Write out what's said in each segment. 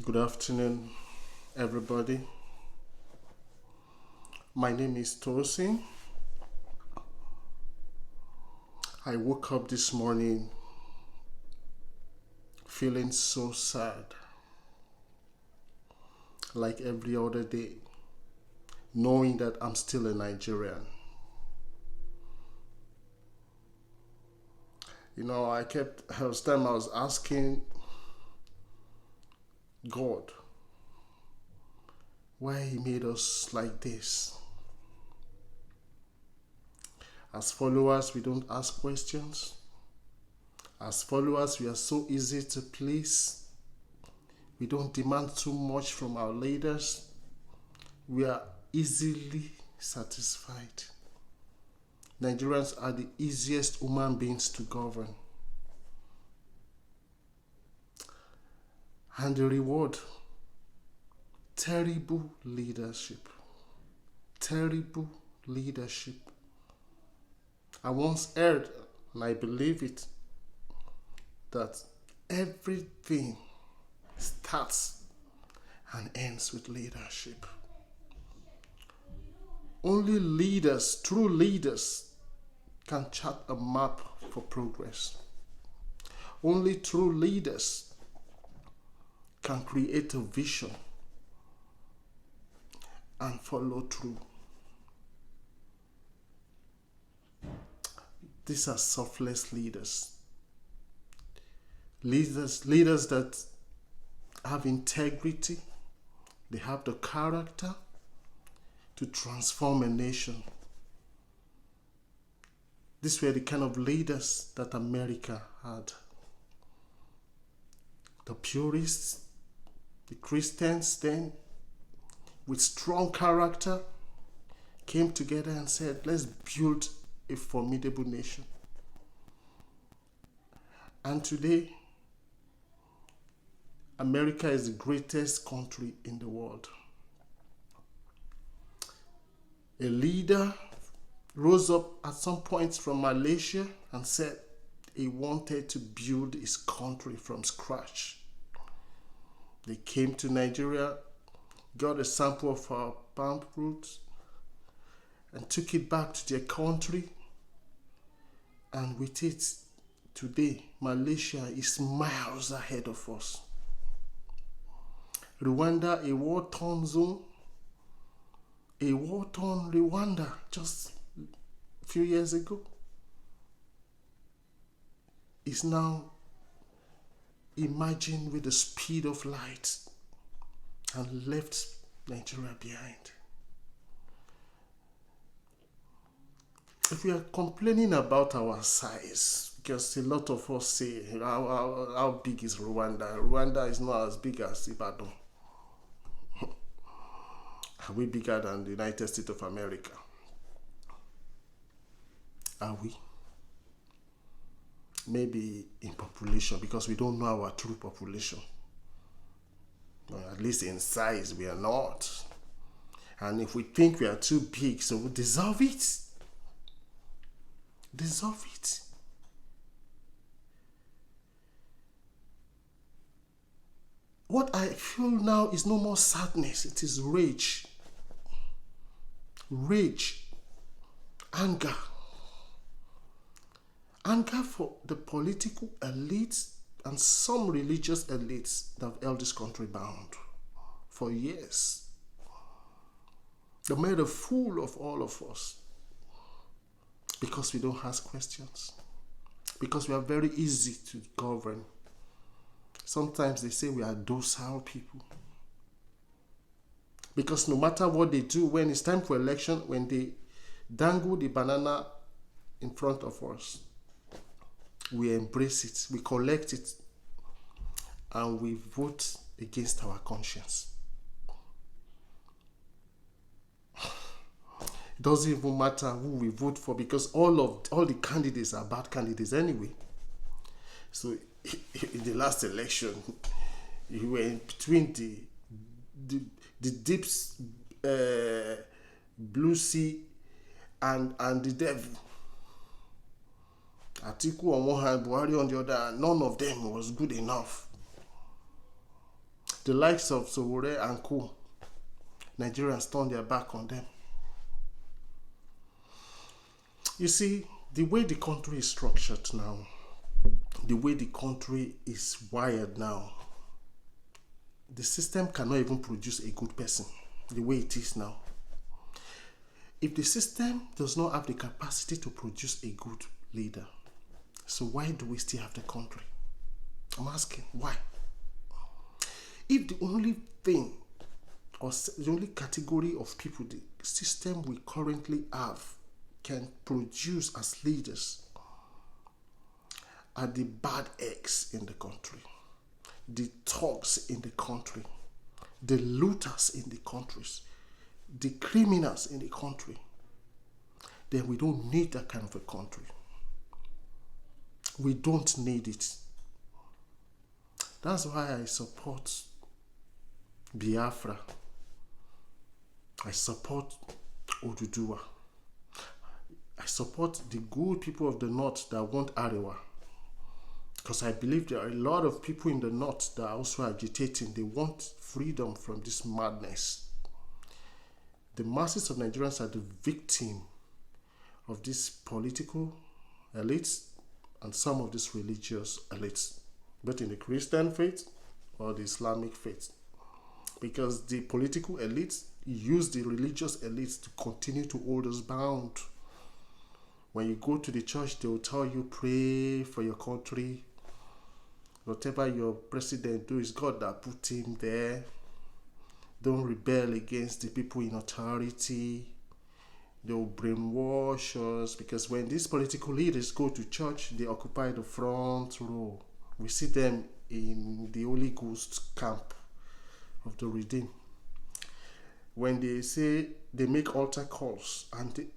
Good afternoon, everybody. My name is Tosin. I woke up this morning feeling so sad, like every other day, knowing that I'm still a Nigerian. I was asking God why He made us like this. As followers, we don't ask questions. As followers, we are so easy to please. We don't demand too much from our leaders. We are easily satisfied. Nigerians are the easiest human beings to govern. And the reward, terrible leadership. Terrible leadership. I once heard, and I believe it, that everything starts and ends with leadership. Only leaders, true leaders, can chart a map for progress. Only true leaders can create a vision and follow through. These are selfless leaders. Leaders that have integrity, they have the character to transform a nation. These were the kind of leaders that America had. The purists, the Christians then, with strong character, came together and said, let's build a formidable nation. And today, America is the greatest country in the world. A leader rose up at some point from Malaysia and said he wanted to build his country from scratch. They came to Nigeria, got a sample of our palm fruits, and took it back to their country. And with it, today, Malaysia is miles ahead of us. Rwanda, a war-torn zone, a war-torn Rwanda just a few years ago, is now emerging with the speed of light and left Nigeria behind. If we are complaining about our size, because a lot of us say, how big is Rwanda? Rwanda is not as big as Ibadan. Are we bigger than the United States of America? Are we? Maybe in population, because we don't know our true population. Well, at least in size, we are not. And if we think we are too big, so we dissolve it. Dissolve it. What I feel now is no more sadness, it is rage. Rage, anger. Anger for the political elites and some religious elites that have held this country bound for years. They made a fool of all of us because we don't ask questions, because we are very easy to govern. Sometimes they say we are docile people. Because no matter what they do, when it's time for election, when they dangle the banana in front of us, we embrace it, we collect it, and we vote against our conscience. It doesn't even matter who we vote for, because all the candidates are bad candidates anyway. So in the last election, you were in between the deep blue sea and the devil. Atiku on one hand, Buhari on the other, none of them was good enough. The likes of Sowore and co. Nigerians turned their back on them. You see, the way the country is structured now, the way the country is wired now, the system cannot even produce a good person the way it is now. If the system does not have the capacity to produce a good leader, so why do we still have the country? I'm asking, why? If the only thing or the only category of people the system we currently have can produce as leaders are the bad eggs in the country, the thugs in the country, the looters in the countries, the criminals in the country, then we don't need that kind of a country. We don't need it. That's why I support Biafra. I support Oduduwa. I support the good people of the north that want Arewa. Because I believe there are a lot of people in the north that are also agitating. They want freedom from this madness. The masses of Nigerians are the victim of these political elites and some of these religious elites, both in the Christian faith or the Islamic faith. Because the political elites use the religious elites to continue to hold us bound. When you go to the church, they will tell you, pray for your country. Whatever your president do, is God that put him there. Don't rebel against the people in authority. They will brainwash us, because when these political leaders go to church, they occupy the front row. We see them in the Holy Ghost camp of the redeemed. When they say they make altar calls, and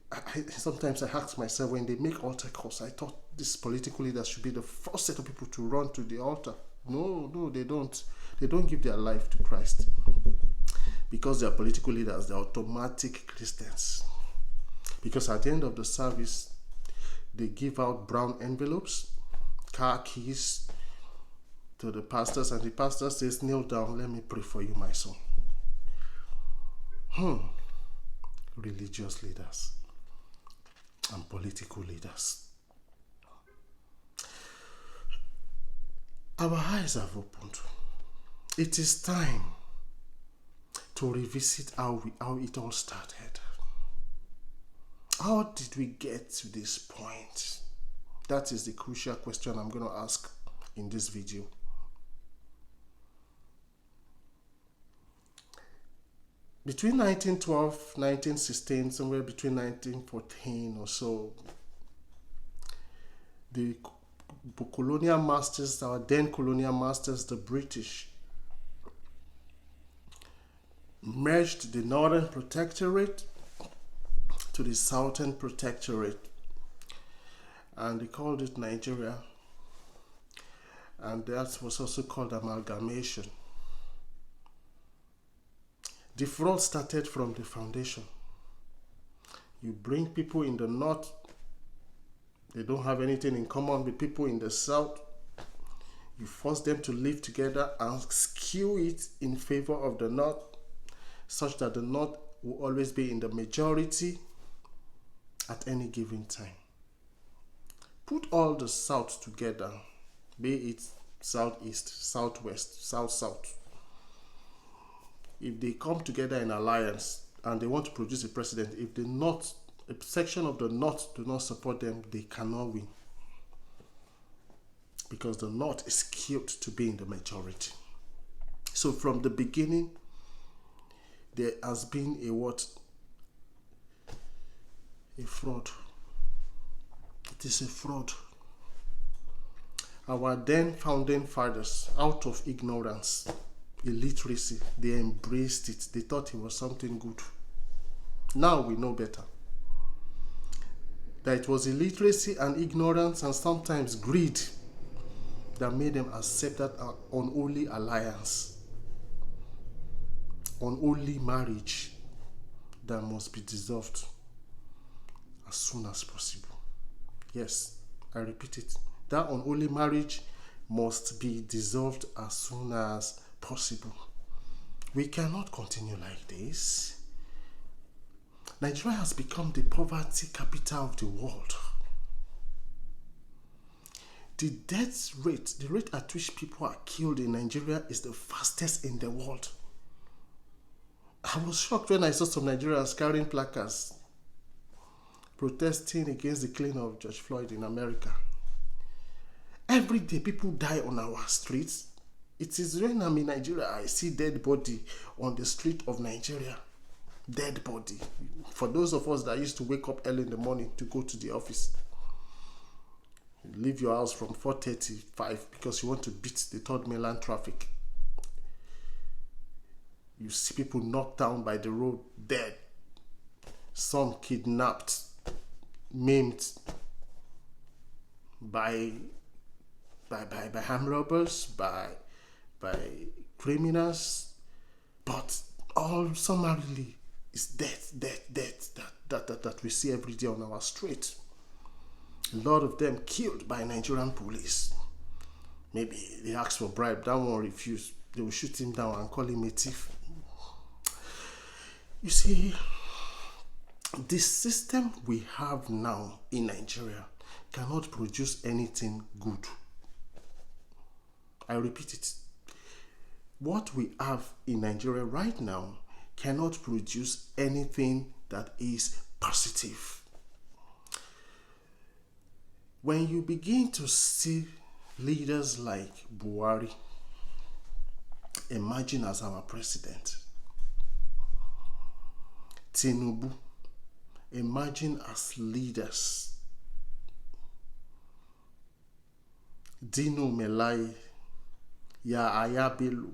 sometimes I ask myself, when they make altar calls, I thought these political leaders should be the first set of people to run to the altar. No, they don't. They don't give their life to Christ. Because they are political leaders, they are automatic Christians. Because at the end of the service, they give out brown envelopes, car keys to the pastors, and the pastor says, kneel down, let me pray for you, my son. Religious leaders and political leaders. Our eyes have opened. It is time to revisit how it all started. How did we get to this point? That is the crucial question I'm going to ask in this video. Between 1912, 1916, somewhere between 1914 or so, the colonial masters, our then colonial masters, the British, merged the Northern Protectorate to the Southern Protectorate, and they called it Nigeria, and that was also called amalgamation. The fraud started from the foundation. You bring people in the north, they don't have anything in common with people in the south. You force them to live together and skew it in favor of the north, such that the north will always be in the majority at any given time. Put all the south together, be it southeast, southwest, south-south. If they come together in alliance and they want to produce a president, if the north, a section of the north do not support them, they cannot win. Because the north is skewed to be in the majority. So from the beginning, there has been a fraud. It is a fraud. Our then founding fathers, out of ignorance, illiteracy, they embraced it. They thought it was something good. Now we know better. That it was illiteracy and ignorance and sometimes greed that made them accept that unholy alliance, unholy marriage that must be dissolved as soon as possible. Yes, I repeat it. That unholy marriage must be dissolved as soon as possible. We cannot continue like this. Nigeria has become the poverty capital of the world. The death rate, the rate at which people are killed in Nigeria is the fastest in the world. I was shocked when I saw some Nigerians carrying placards protesting against the killing of George Floyd in America. Every day people die on our streets. It is when I'm in Nigeria, I see dead body on the street of Nigeria. Dead body. For those of us that used to wake up early in the morning to go to the office, you leave your house from 4:35 because you want to beat the third mainland traffic. You see people knocked down by the road, dead. Some kidnapped, maimed by armed robbers, by criminals, but all summarily is death that we see every day on our street. A lot of them killed by Nigerian police. Maybe they asked for bribe, that one refused. They will shoot him down and call him a thief. You see, the system we have now in Nigeria cannot produce anything good. I repeat it. What we have in Nigeria right now cannot produce anything that is positive. When you begin to see leaders like Buhari emerging as our president, Tinubu emerging as leaders, Dino Melaye, Yahaya Bello,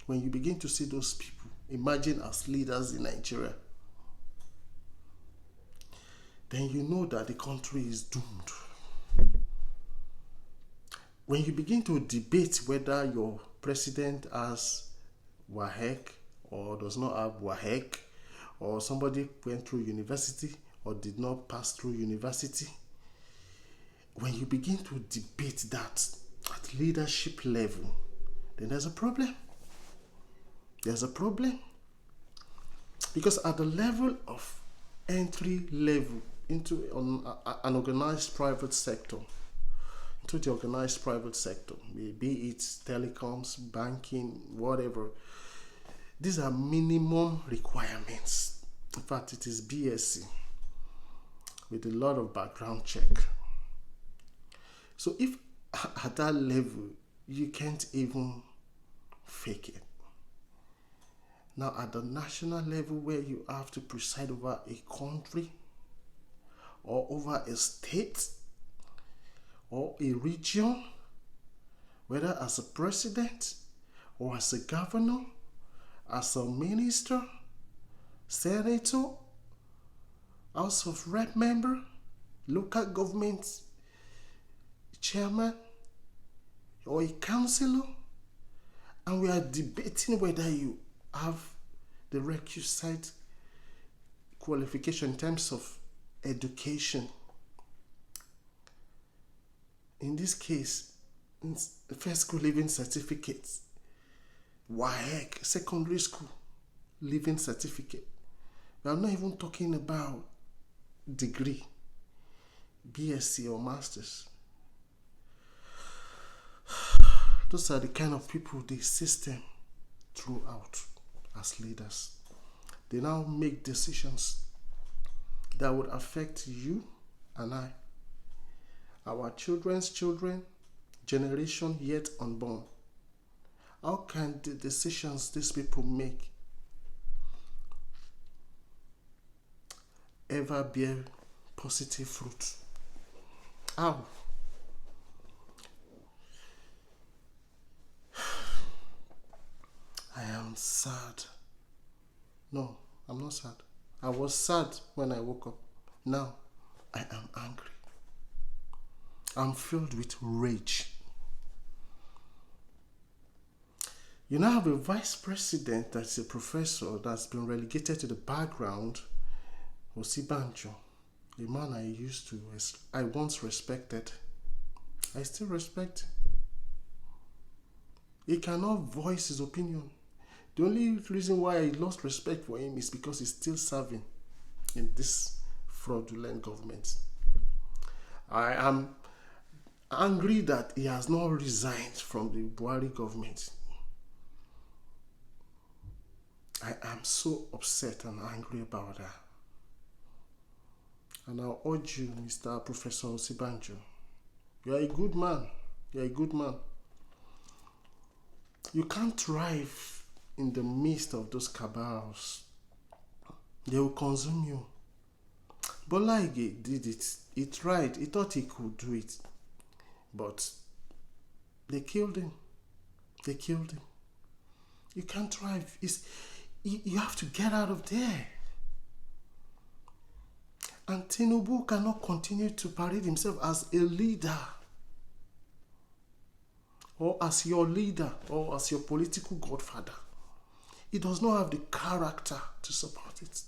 when you begin to see those people emerging as leaders in Nigeria, then you know that the country is doomed. When you begin to debate whether your president has WAEC or does not have WAEC, or somebody went through university or did not pass through university, when you begin to debate that at leadership level, then there's a problem. There's a problem. Because at the level of entry level into an organized private sector, be it telecoms, banking, whatever, these are minimum requirements. In fact, it is BSc with a lot of background check. So if at that level you can't even fake it, now at the national level where you have to preside over a country or over a state or a region, whether as a president or as a governor, as a minister, senator, House of Rep member, local government chairman, or a councillor, and we are debating whether you have the requisite qualification in terms of education. In this case, first school living certificate, WAEC, secondary school living certificate. We are not even talking about degree, BSc or masters. Those are the kind of people the system threw out as leaders. They now make decisions that would affect you and I, our children's children, generation yet unborn. How can the decisions these people make ever bear positive fruit? How? I am sad. No, I'm not sad. I was sad when I woke up. Now, I am angry. I'm filled with rage. You now have a vice president that's a professor that's been relegated to the background, Osibanjo, a man I once respected. I still respect. He cannot voice his opinion. The only reason why I lost respect for him is because he's still serving in this fraudulent government. I am angry that he has not resigned from the Buhari government. I am so upset and angry about that. And I'll urge you, Mr. Professor Osibanjo, you are a good man. You are a good man. You can't thrive in the midst of those cabals. They will consume you. Bola Ige did it. He tried. He thought he could do it. But they killed him. They killed him. You can't thrive. You have to get out of there. And Tinubu cannot continue to parade himself as a leader, or as your leader, or as your political godfather. He does not have the character to support it.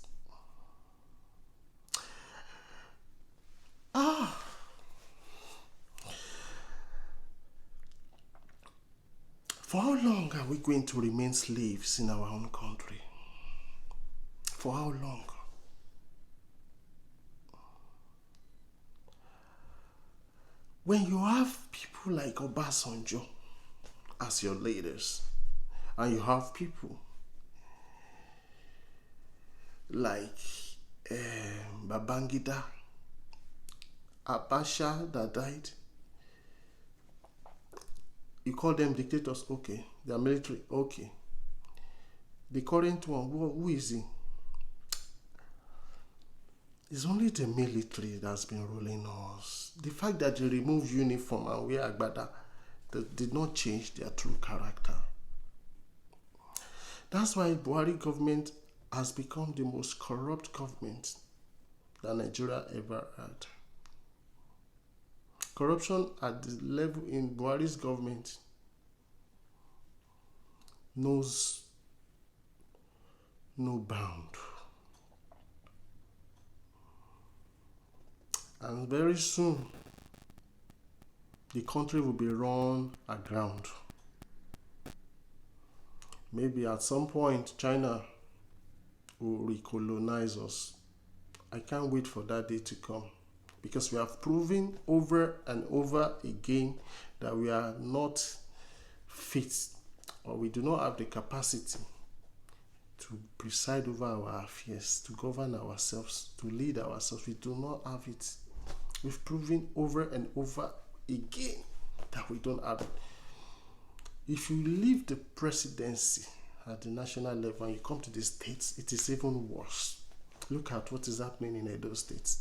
For how long are we going to remain slaves in our own country? For how long? When you have people like Obasanjo as your leaders, and you have people like Babangida, Abacha that died, you call them dictators, okay. They are military, okay. The current one, who is he? It's only the military that's been ruling us. The fact that they remove uniform and wear agbada, that did not change their true character. That's why Buhari government has become the most corrupt government that Nigeria ever had. Corruption at the level in Buhari's government knows no bound. And very soon, the country will be run aground. Maybe at some point, China will recolonize us. I can't wait for that day to come, because we have proven over and over again that we are not fit, or we do not have the capacity to preside over our affairs, to govern ourselves, to lead ourselves. We do not have it. We've proven over and over again that we don't have it. If you leave the presidency at the national level and you come to the states, it is even worse. Look at what is happening in Edo State.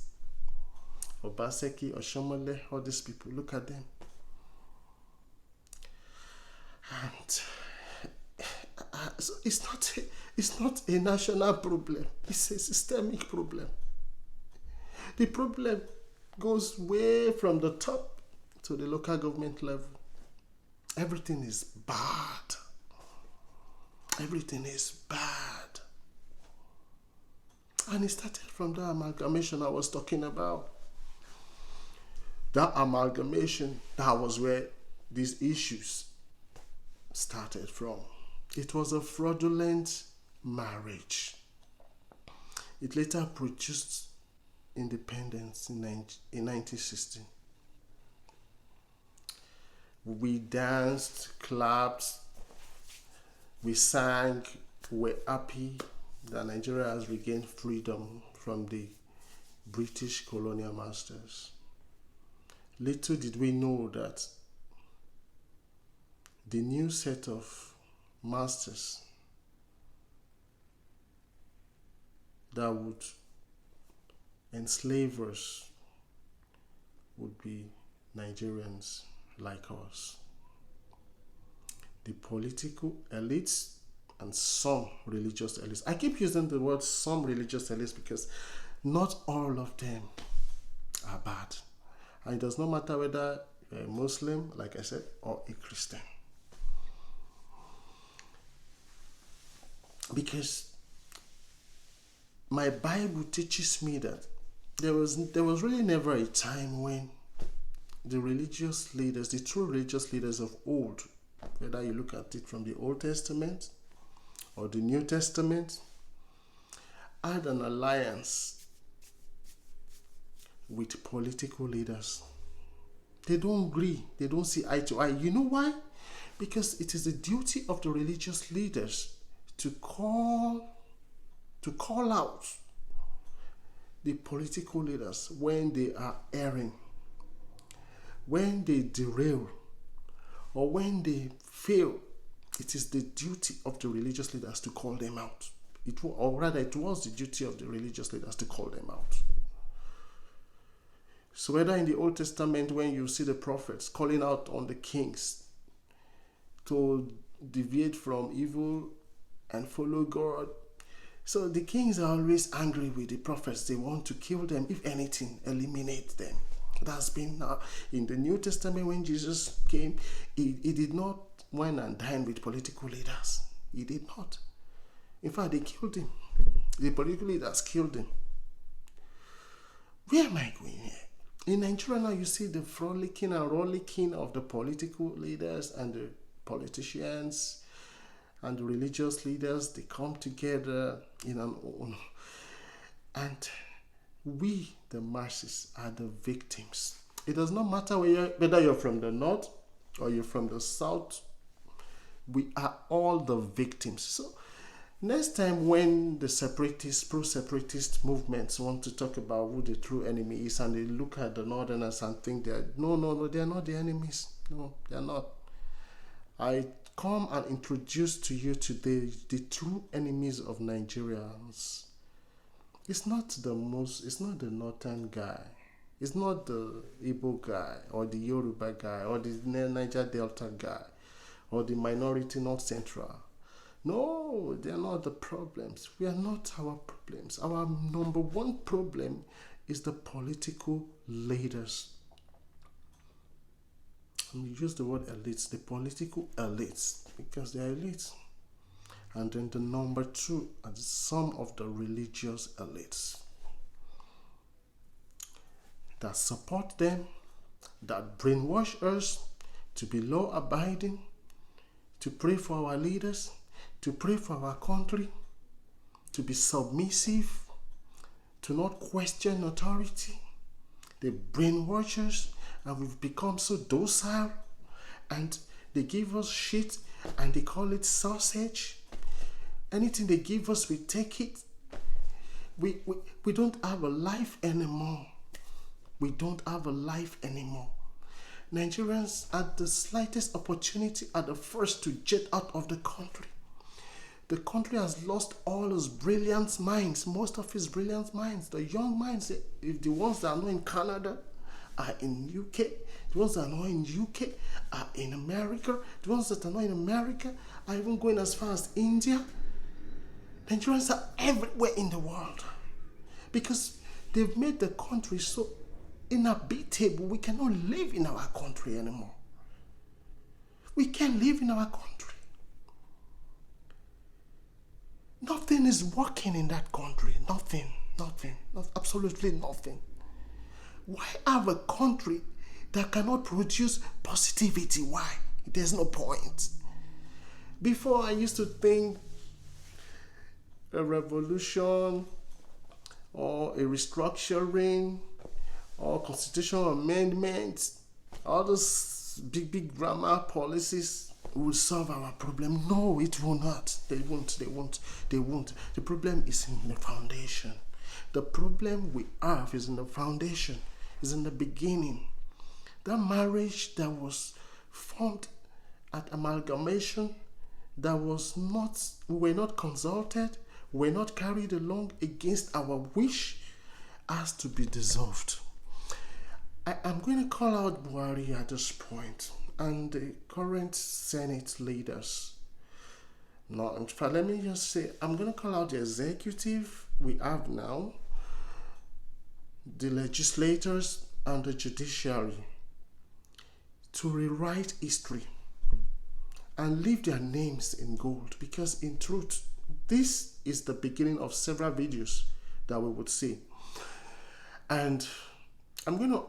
Obaseki, Oshomole, all these people, look at them. And so it's not a national problem. It's a systemic problem. The problem goes way from the top to the local government level. Everything is bad. Everything is bad. And it started from that amalgamation I was talking about. That amalgamation, that was where these issues started from. It was a fraudulent marriage. It later produced independence in 1916. We danced, clapped, we sang, we were happy that Nigeria has regained freedom from the British colonial masters. Little did we know that the new set of masters that would enslave us would be Nigerians like us. The political elites and some religious elites. I keep using the word some religious elites because not all of them are bad. And it does not matter whether you're a Muslim, like I said, or a Christian. Because my Bible teaches me that there was really never a time when the religious leaders, the true religious leaders of old, whether you look at it from the Old Testament or the New Testament, had an alliance with political leaders. They don't agree. They don't see eye to eye. You know why? Because it is the duty of the religious leaders to call out the political leaders when they are erring, when they derail, or when they fail. It is the duty of the religious leaders to call them out. It was the duty of the religious leaders to call them out. So whether in the Old Testament, when you see the prophets calling out on the kings to deviate from evil and follow God, so the kings are always angry with the prophets. They want to kill them, if anything, eliminate them. That's been in the New Testament. When Jesus came, he did not wine and dine with political leaders. He did not. In fact, they killed him. The political leaders killed him. Where am I going here? In Nigeria now, you see the frolicking and rollicking of the political leaders and the politicians and the religious leaders. They come together in an own. And we, the masses, are the victims. It does not matter whether you're from the north or you're from the south. We are all the victims. So next time when the separatist, pro-separatist movements want to talk about who the true enemy is, and they look at the northerners and think they're no, they're not the enemies. No, they're not. I come and introduce to you today the true enemies of Nigerians. It's not the northern guy. It's not the Igbo guy or the Yoruba guy or the Niger Delta guy or the minority North Central. No, they are not the problems. We are not our problems. Our number one problem is the political leaders. And we use the word elites, the political elites, because they are elites. And then the number two are some of the religious elites that support them, that brainwash us to be law-abiding, to pray for our leaders, to pray for our country, to be submissive, to not question authority. They brainwash us, and we've become so docile, and they give us shit, and they call it sausage. Anything they give us, we take it. We don't have a life anymore. We don't have a life anymore. Nigerians, at the slightest opportunity, are the first to jet out of the country. The country has lost all its brilliant minds, most of its brilliant minds. The young minds, if the ones that are not in Canada are in UK, the ones that are not in UK are in America, the ones that are not in America are even going as far as India. Nigerians are everywhere in the world because they've made the country so inhabitable. We cannot live in our country anymore. We can't live in our country. Nothing is working in that country. Nothing, absolutely nothing. Why have a country that cannot produce positivity? Why? There's no point. Before, I used to think a revolution or a restructuring or constitutional amendments, all those big grammar policies will solve our problem. No, it will not. They won't. The problem is in the foundation. The problem we have is in the foundation, is in the beginning. That marriage that was formed at amalgamation, that was not, we were not consulted, we were not carried along against our wish, has to be dissolved. I'm going to call out Buhari at this point and the current Senate leaders. Now, in fact, let me just say, I'm going to call out the executive we have now, the legislators and the judiciary to rewrite history and leave their names in gold, because in truth, this is the beginning of several videos that we would see. And I'm going to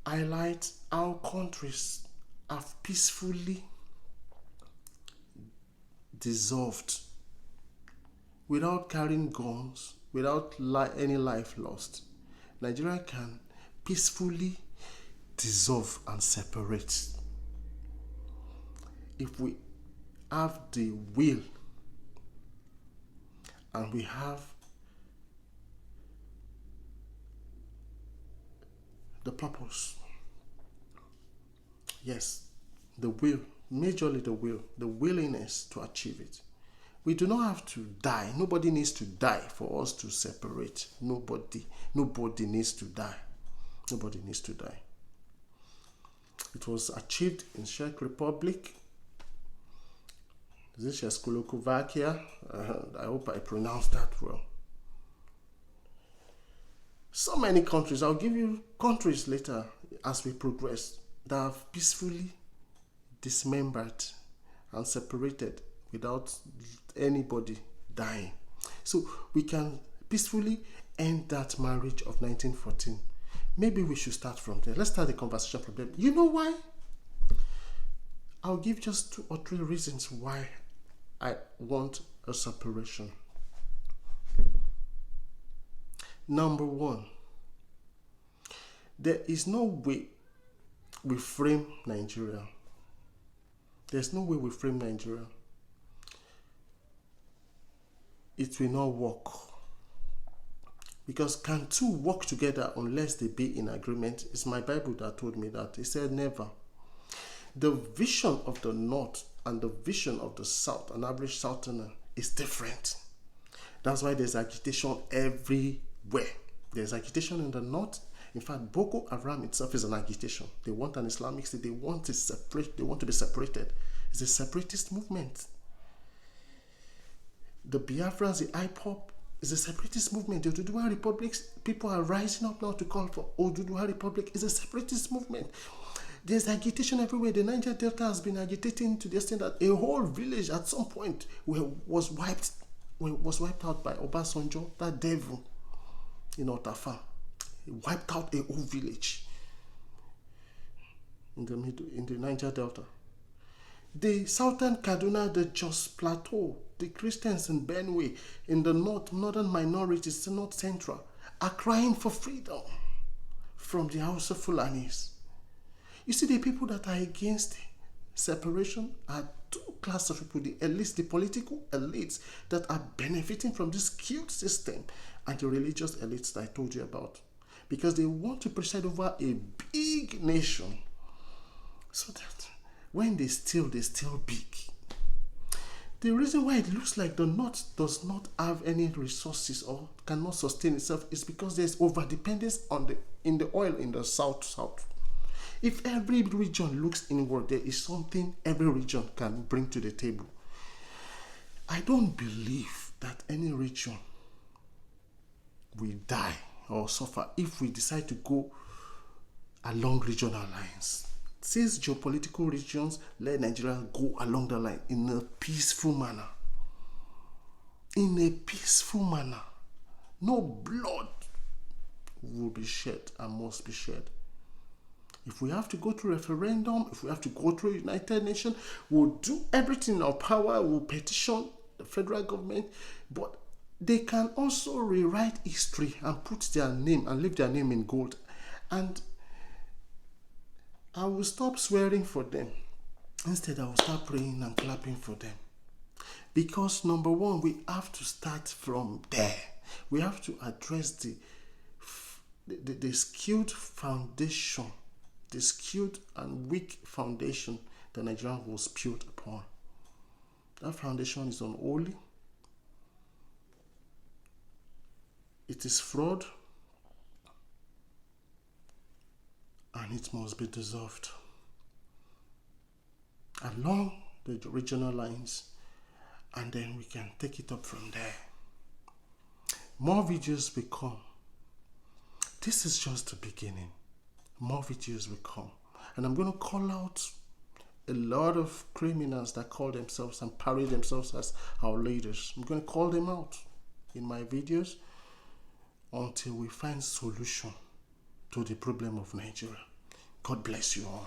highlight how countries have peacefully dissolved without carrying guns, without any life lost. Nigeria can peacefully dissolve and separate if we have the will and we have the purpose. Yes, the will, majorly the willingness to achieve it. We do not have to die. Nobody needs to die for us to separate. Nobody needs to die. Nobody needs to die. It was achieved in Czech Republic. This is Czechoslovakia. I hope I pronounced that well. So many countries, I'll give you countries later as we progress, that have peacefully dismembered and separated without anybody dying. So we can peacefully end that marriage of 1914. Maybe we should start from there. Let's start the conversation from there. You know why? I'll give just 2 or 3 reasons why I want a separation. Number 1, there is no way we frame Nigeria. There's no way we frame Nigeria. It will not work. Because can 2 work together unless they be in agreement? It's my Bible that told me that. It said never. The vision of the North and the vision of the South, an average Southerner, is different. That's why there's agitation everywhere. There's agitation in the North. In fact, Boko Haram itself is an agitation. They want an Islamic state. They want to separate. They want to be separated. It's a separatist movement. The Biafrans, the IPOB, is a separatist movement. The Oduduwa Republic, people are rising up now to call for Oduduwa Republic. It's a separatist movement. There's agitation everywhere. The Niger Delta has been agitating to the extent that a whole village at some point was wiped out by Obasanjo, that devil in Otafa. He wiped out a whole village in the Niger Delta. The southern Kaduna, the Jos Plateau, the Christians in Benue, in the northern minorities, the North Central, are crying for freedom from the Hausa Fulanis. You see, the people that are against separation are 2 classes of people: the elites, the political elites that are benefiting from this skewed system, and the religious elites that I told you about, because they want to preside over a big nation, so that when they steal big. The reason why it looks like the North does not have any resources or cannot sustain itself is because there's overdependence in the oil in the South. If every region looks inward, there is something every region can bring to the table. I don't believe that any region will die or suffer if we decide to go along regional lines. 6 geopolitical regions, let Nigeria go along the line in a peaceful manner. In a peaceful manner. No blood will be shed and must be shed. If we have to go through referendum, if we have to go through United Nations, we'll do everything in our power. We'll petition the federal government, but they can also rewrite history and put their name and leave their name in gold. And I will stop swearing for them. Instead, I will start praying and clapping for them. Because number 1, we have to start from there. We have to address the skewed foundation, the skewed and weak foundation that Nigeria was built upon. That foundation is unholy. It is fraud. And it must be dissolved along the regional lines, and then we can take it up from there. More videos will come. This is just the beginning. More videos will come, and I'm going to call out a lot of criminals that call themselves and parade themselves as our leaders. I'm going to call them out in my videos until we find solution to the problem of Nigeria. God bless you all.